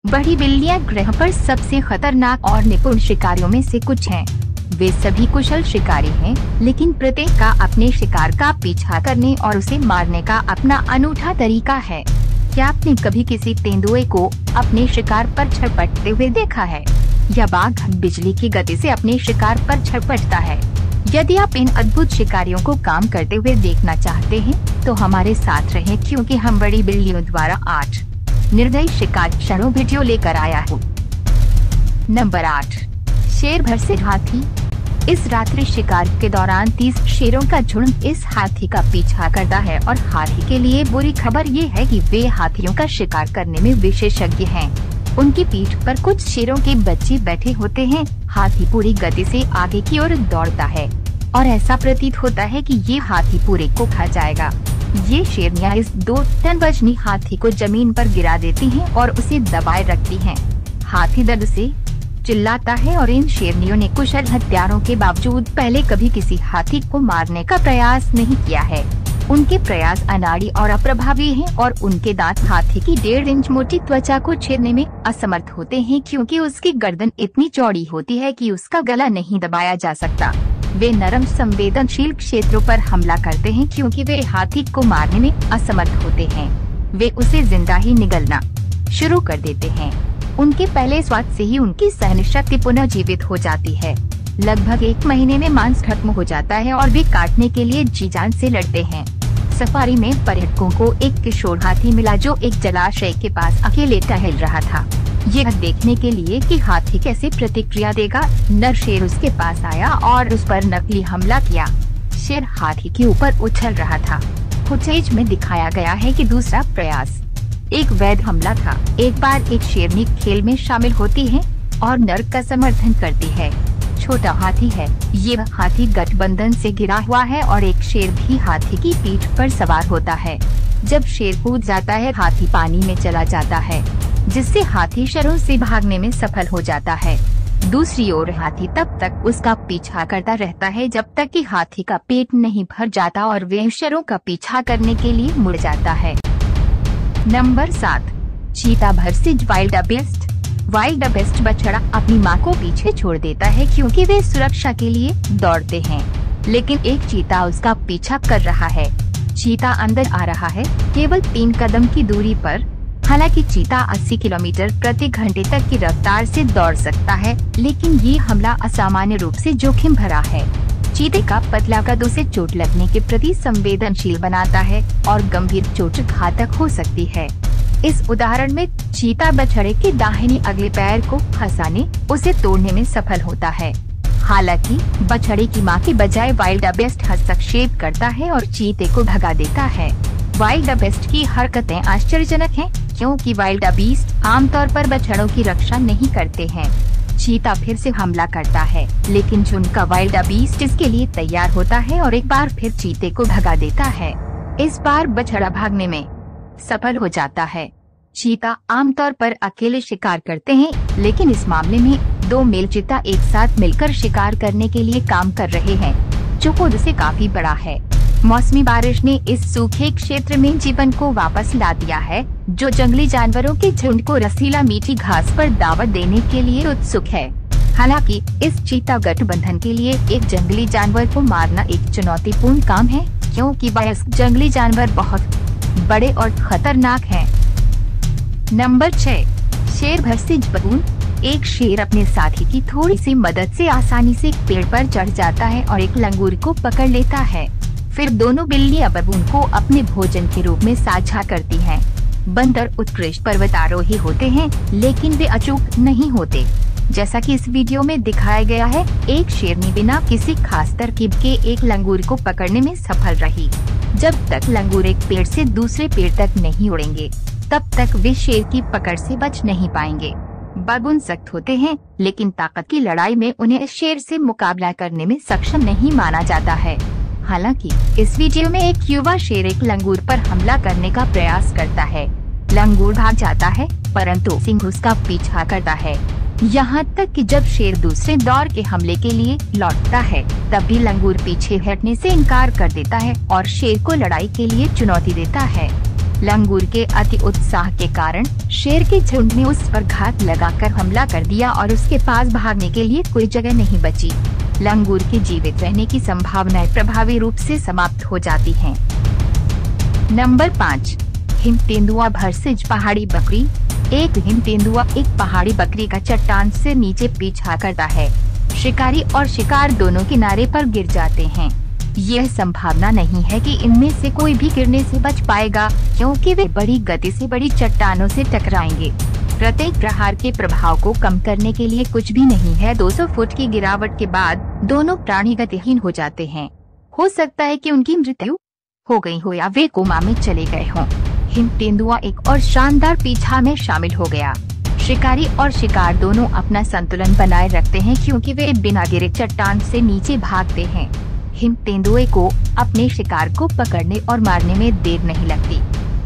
बड़ी बिल्लियां ग्रह पर सबसे खतरनाक और निपुण शिकारियों में से कुछ हैं। वे सभी कुशल शिकारी हैं, लेकिन प्रत्येक का अपने शिकार का पीछा करने और उसे मारने का अपना अनूठा तरीका है। क्या आपने कभी किसी तेंदुए को अपने शिकार पर छटपटते हुए देखा है, या बाघ बिजली की गति से अपने शिकार पर छटपटता है? यदि आप इन अद्भुत शिकारियों को काम करते हुए देखना चाहते हैं, तो हमारे साथ रहें, क्योंकि हम बड़ी बिल्लियों द्वारा 8 निर्दयी शिकार क्षणों वीडियो लेकर आया हूँ। नंबर 8, शेर वर्सेस हाथी। इस रात्रि शिकार के दौरान 30 शेरों का झुंड इस हाथी का पीछा करता है, और हाथी के लिए बुरी खबर ये है कि वे हाथियों का शिकार करने में विशेषज्ञ हैं। उनकी पीठ पर कुछ शेरों के बच्चे बैठे होते हैं। हाथी पूरी गति से आगे की ओर दौड़ता है, और ऐसा प्रतीत होता है कि ये हाथी पूरे को खा जाएगा। ये शेरनियां इस 2 टन वजनी हाथी को जमीन पर गिरा देती हैं और उसे दबाए रखती हैं। हाथी दर्द से चिल्लाता है, और इन शेरनियों ने कुशल हथियारों के बावजूद पहले कभी किसी हाथी को मारने का प्रयास नहीं किया है। उनके प्रयास अनाड़ी और अप्रभावी हैं, और उनके दांत हाथी की 1.5 इंच मोटी त्वचा को छेदने में असमर्थ होते हैं, क्योंकि उसकी गर्दन इतनी चौड़ी होती है कि उसका गला नहीं दबाया जा सकता। वे नरम संवेदनशील क्षेत्रों पर हमला करते हैं, क्योंकि वे हाथी को मारने में असमर्थ होते हैं। वे उसे जिंदा ही निगलना शुरू कर देते हैं। उनके पहले स्वाद से ही उनकी सहन शक्ति पुनः जीवित हो जाती है। लगभग 1 महीने में मांस खत्म हो जाता है, और वे काटने के लिए जी जान से लड़ते हैं। सफारी में पर्यटकों को एक किशोर हाथी मिला, जो एक जलाशय के पास अकेले टहल रहा था। यह देखने के लिए कि हाथी कैसे प्रतिक्रिया देगा, नर शेर उसके पास आया और उस पर नकली हमला किया। शेर हाथी के ऊपर उछल रहा था। फुटेज में दिखाया गया है कि दूसरा प्रयास एक वैध हमला था। एक बार एक शेरनी खेल में शामिल होती है और नर का समर्थन करती है। छोटा हाथी है। ये हाथी गठबंधन से घिरा हुआ है, और एक शेर भी हाथी की पीठ पर सवार होता है। जब शेर कूद जाता है, हाथी पानी में चला जाता है, जिससे हाथी शरों से भागने में सफल हो जाता है। दूसरी ओर हाथी तब तक उसका पीछा करता रहता है जब तक कि हाथी का पेट नहीं भर जाता और वह शरों का पीछा करने के लिए मुड़ जाता है। नंबर 7, चीता वर्सेस वाइल्डबेस्ट। वाइल्डबेस्ट बछड़ा अपनी मां को पीछे छोड़ देता है, क्योंकि वे सुरक्षा के लिए दौड़ते हैं, लेकिन एक चीता उसका पीछा कर रहा है। चीता अंदर आ रहा है, केवल 3 कदम की दूरी पर। हालांकि चीता 80 किलोमीटर प्रति घंटे तक की रफ्तार से दौड़ सकता है, लेकिन ये हमला असामान्य रूप से जोखिम भरा है। चीते का पतला कद उसे चोट लगने के प्रति संवेदनशील बनाता है, और गंभीर चोट घातक हो सकती है। इस उदाहरण में चीता बछड़े के दाहिने अगले पैर को फंसाने, उसे तोड़ने में सफल होता है। हालांकि बछड़े की मां के बजाय वाइल्डबेस्ट हस्तक्षेप करता है और चीते को भगा देता है। वाइल्डबेस्ट की हरकतें आश्चर्यजनक हैं, क्योंकि वाइल्डबीस्ट आमतौर पर बछड़ों की रक्षा नहीं करते हैं। चीता फिर से हमला करता है, लेकिन झुंड का वाइल्डबीस्ट इसके लिए तैयार होता है और एक बार फिर चीते को भगा देता है। इस बार बछड़ा भागने में सफल हो जाता है। चीता आमतौर पर अकेले शिकार करते हैं, लेकिन इस मामले में 2 मेल चीता एक साथ मिलकर शिकार करने के लिए काम कर रहे हैं, जो खुद से काफी बड़ा है। मौसमी बारिश ने इस सूखे क्षेत्र में जीवन को वापस ला दिया है, जो जंगली जानवरों के झुंड को रसीला मीठी घास पर दावत देने के लिए उत्सुक है। हालांकि इस चीता गठबंधन के लिए एक जंगली जानवर को मारना एक चुनौतीपूर्ण काम है, क्योंकि वयस्क जंगली जानवर बहुत बड़े और खतरनाक हैं। नंबर 6, शेर वर्सेस बबून। एक शेर अपने साथी की थोड़ी सी मदद से आसानी से एक पेड़ पर चढ़ जाता है और एक लंगूर को पकड़ लेता है। फिर दोनों बिल्लियां बबून को अपने भोजन के रूप में साझा करती हैं। बंदर उत्कृष्ट पर्वतारोही होते हैं, लेकिन वे अचूक नहीं होते। जैसा कि इस वीडियो में दिखाया गया है, एक शेरनी बिना किसी खास तरकीब के एक लंगूर को पकड़ने में सफल रही। जब तक लंगूर एक पेड़ से दूसरे पेड़ तक नहीं उड़ेंगे, तब तक वे शेर की पकड़ से बच नहीं पाएंगे। बबून सख्त होते हैं, लेकिन ताकत की लड़ाई में उन्हें शेर से मुकाबला करने में सक्षम नहीं माना जाता है। हालांकि इस वीडियो में एक युवा शेर एक लंगूर पर हमला करने का प्रयास करता है। लंगूर भाग जाता है, परंतु सिंह उसका पीछा करता है, यहाँ तक कि जब शेर दूसरे दौर के हमले के लिए लौटता है, तब भी लंगूर पीछे हटने से इनकार कर देता है और शेर को लड़ाई के लिए चुनौती देता है। लंगूर के अति उत्साह के कारण शेर के झुंड ने उस पर घात लगाकर हमला कर दिया और उसके पास भागने के लिए कोई जगह नहीं बची। लंगूर के जीवित रहने की संभावनाएं प्रभावी रूप से समाप्त हो जाती हैं। नंबर 5, हिम तेंदुआ वर्सेस पहाड़ी बकरी। एक हिम तेंदुआ एक पहाड़ी बकरी का चट्टान से नीचे पीछा करता है। शिकारी और शिकार दोनों किनारे पर गिर जाते हैं। यह संभावना नहीं है कि इनमें से कोई भी गिरने से बच पाएगा, क्योंकि वे बड़ी गति से बड़ी चट्टानों से टकराएंगे। प्रत्येक प्रहार के प्रभाव को कम करने के लिए कुछ भी नहीं है। 200 फुट की गिरावट के बाद दोनों प्राणी गतिहीन हो जाते हैं। हो सकता है कि उनकी मृत्यु हो गई हो या वे कोमा में चले गए हों। हिम तेंदुआ एक और शानदार पीछा में शामिल हो गया। शिकारी और शिकार दोनों अपना संतुलन बनाए रखते हैं, क्योंकि वे बिना गिरे चट्टान से नीचे भागते हैं। हिम तेंदुए को अपने शिकार को पकड़ने और मारने में देर नहीं लगती।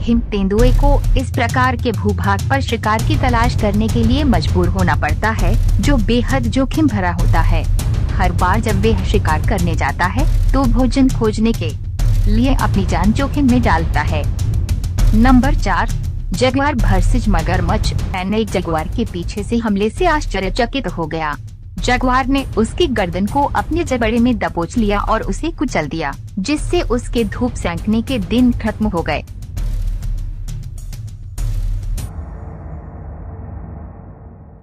हिम तेंदुए को इस प्रकार के भूभाग पर शिकार की तलाश करने के लिए मजबूर होना पड़ता है, जो बेहद जोखिम भरा होता है। हर बार जब वह शिकार करने जाता है तो भोजन खोजने के लिए अपनी जान जोखिम में डालता है। नंबर 4, जगुआर वर्सेस मगरमच्छ। मैंने एक जगुआर के पीछे से हमले से आश्चर्यचकित हो गया। जगुआर ने उसकी गर्दन को अपने जबड़े में दबोच लिया और उसे कुचल दिया, जिससे उसके धूप सेंकने के दिन खत्म हो गए।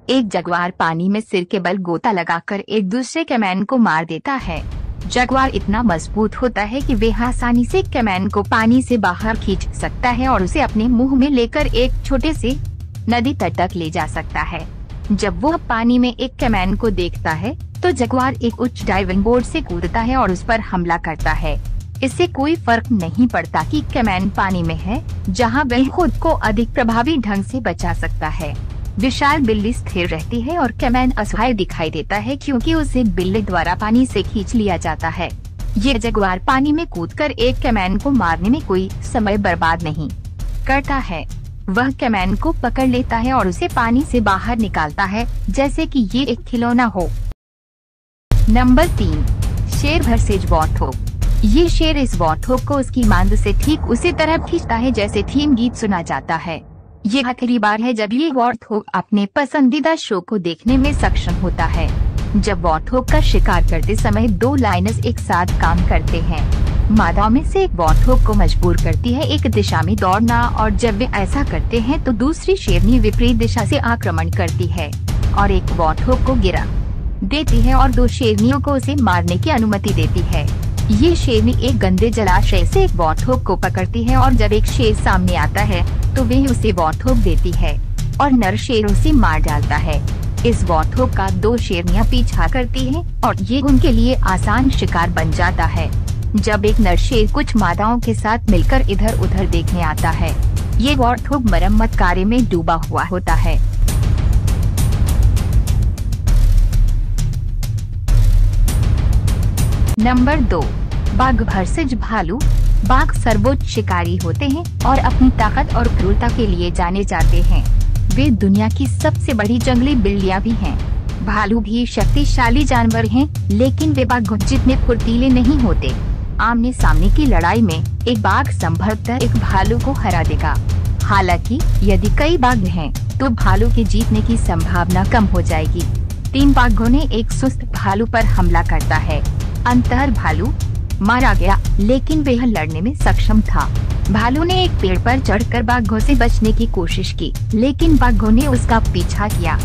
एक जगुआर पानी में सिर के बल गोता लगाकर एक दूसरे कैमैन को मार देता है। जगुआर इतना मजबूत होता है कि वह आसानी से कैमैन को पानी से बाहर खींच सकता है और उसे अपने मुंह में लेकर एक छोटे से नदी तट तक ले जा सकता है। जब वो पानी में एक कैमैन को देखता है तो जगुआर एक उच्च डाइविंग बोर्ड से कूदता है और उस पर हमला करता है। इससे कोई फर्क नहीं पड़ता कि कैमैन पानी में है, जहाँ वह खुद को अधिक प्रभावी ढंग से बचा सकता है। विशाल बिल्ली स्थिर रहती है और कैमैन असहाय दिखाई देता है, क्योंकि उसे बिल्ली द्वारा पानी से खींच लिया जाता है। ये जगुआर पानी में कूदकर एक कैमैन को मारने में कोई समय बर्बाद नहीं करता है। वह कैमैन को पकड़ लेता है और उसे पानी से बाहर निकालता है, जैसे कि ये एक खिलौना हो। नंबर 3, शेर वर्सेस वॉर्थोग। ये शेर इस वॉर्थोग को उसकी मांद से ठीक उसी तरह खींचता है जैसे थीम गीत सुना जाता है। ये आखिरी बार है जब ये वॉर्थोग अपने पसंदीदा शो को देखने में सक्षम होता है। जब वॉर्थोग का शिकार करते समय 2 लायनेस एक साथ काम करते हैं। मादाओं में से एक वॉर्थोग को मजबूर करती है एक दिशा में दौड़ना, और जब वे ऐसा करते हैं तो दूसरी शेरनी विपरीत दिशा से आक्रमण करती है और एक वॉर्थोग को गिरा देती है और 2 शेरनियों को उसे मारने की अनुमति देती है। ये शेरनी एक गंदे जलाशय से एक वॉर्थोग को पकड़ती है और जब एक शेर सामने आता है तो वह उसे वॉर्थोग देती है और नर शेर उसे मार डालता है। इस वॉर्थोग का 2 शेरनियां पीछा करती हैं और ये उनके लिए आसान शिकार बन जाता है। जब एक नर शेर कुछ मादाओं के साथ मिलकर इधर उधर देखने आता है, ये वॉर्थोग मरम्मत कार्य में डूबा हुआ होता है। नंबर 2, बाघ वर्सेस भालू। बाघ सर्वोच्च शिकारी होते हैं और अपनी ताकत और क्रूरता के लिए जाने जाते हैं। वे दुनिया की सबसे बड़ी जंगली बिल्लियां भी हैं। भालू भी शक्तिशाली जानवर हैं, लेकिन वे बाघों जितने फुर्तीले नहीं होते। आमने सामने की लड़ाई में एक बाघ संभवतः एक भालू को हरा देगा। हालांकि यदि कई बाघ हैं, तो भालू के जीतने की संभावना कम हो जाएगी। 3 बाघों ने एक सुस्त भालू पर हमला करता है। अंततः भालू मारा गया, लेकिन वह लड़ने में सक्षम था। भालू ने एक पेड़ पर चढ़कर बाघों से बचने की कोशिश की, लेकिन बाघों ने उसका पीछा किया।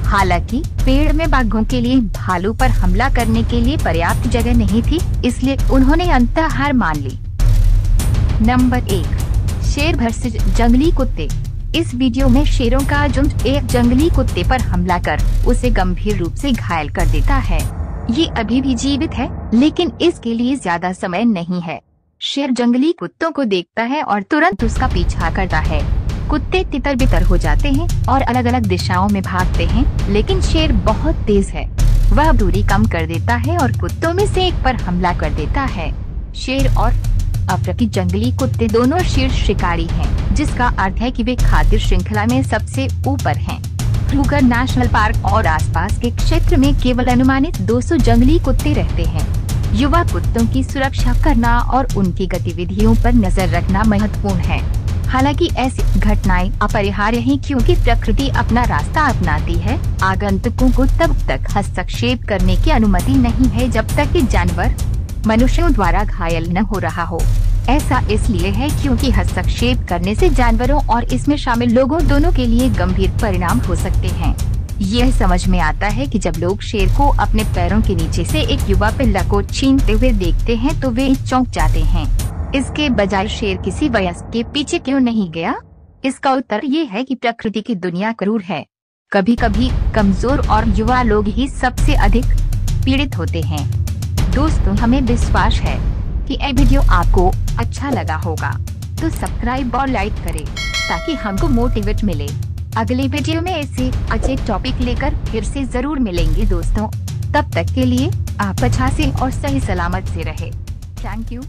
हालांकि पेड़ में बाघों के लिए भालू पर हमला करने के लिए पर्याप्त जगह नहीं थी, इसलिए उन्होंने अंततः हार मान ली। नंबर 1, शेर वर्सेस जंगली कुत्ते। इस वीडियो में शेरों का झुंड एक जंगली कुत्ते पर हमला कर उसे गंभीर रूप से घायल कर देता है। ये अभी भी जीवित है, लेकिन इसके लिए ज्यादा समय नहीं है। शेर जंगली कुत्तों को देखता है और तुरंत उसका पीछा करता है। कुत्ते तितर बितर हो जाते हैं और अलग अलग दिशाओं में भागते हैं, लेकिन शेर बहुत तेज है। वह दूरी कम कर देता है और कुत्तों में से एक पर हमला कर देता है। शेर और अफ्रीकी जंगली कुत्ते दोनों शीर्ष शिकारी हैं, जिसका अर्थ है कि वे खाद्य श्रृंखला में सबसे ऊपर हैं। क्रूगर नेशनल पार्क और आसपास के क्षेत्र में केवल अनुमानित 200 जंगली कुत्ते रहते हैं। युवा कुत्तों की सुरक्षा करना और उनकी गतिविधियों पर नजर रखना महत्वपूर्ण है। हालांकि ऐसी घटनाएं अपरिहार्य हैं क्योंकि प्रकृति अपना रास्ता अपनाती है। आगंतुकों को तब तक हस्तक्षेप करने की अनुमति नहीं है जब तक कि जानवर मनुष्यों द्वारा घायल न हो रहा हो। ऐसा इसलिए है क्योंकि हस्तक्षेप करने से जानवरों और इसमें शामिल लोगों दोनों के लिए गंभीर परिणाम हो सकते हैं। यह समझ में आता है कि जब लोग शेर को अपने पैरों के नीचे से एक युवा पिल्ला को छीनते हुए देखते हैं तो वे चौंक जाते हैं। इसके बजाय शेर किसी वयस्क के पीछे क्यों नहीं गया? इसका उत्तर ये है कि प्रकृति की दुनिया क्रूर है। कभी कभी कमजोर और युवा लोग ही सबसे अधिक पीड़ित होते हैं। दोस्तों, हमें विश्वास है कि यह वीडियो आपको अच्छा लगा होगा, तो सब्सक्राइब और लाइक करें ताकि हमको मोटिवेट मिले। अगले वीडियो में ऐसे अच्छे टॉपिक लेकर फिर से जरूर मिलेंगे दोस्तों। तब तक के लिए आप अच्छा से और सही सलामत से रहे। Thank you.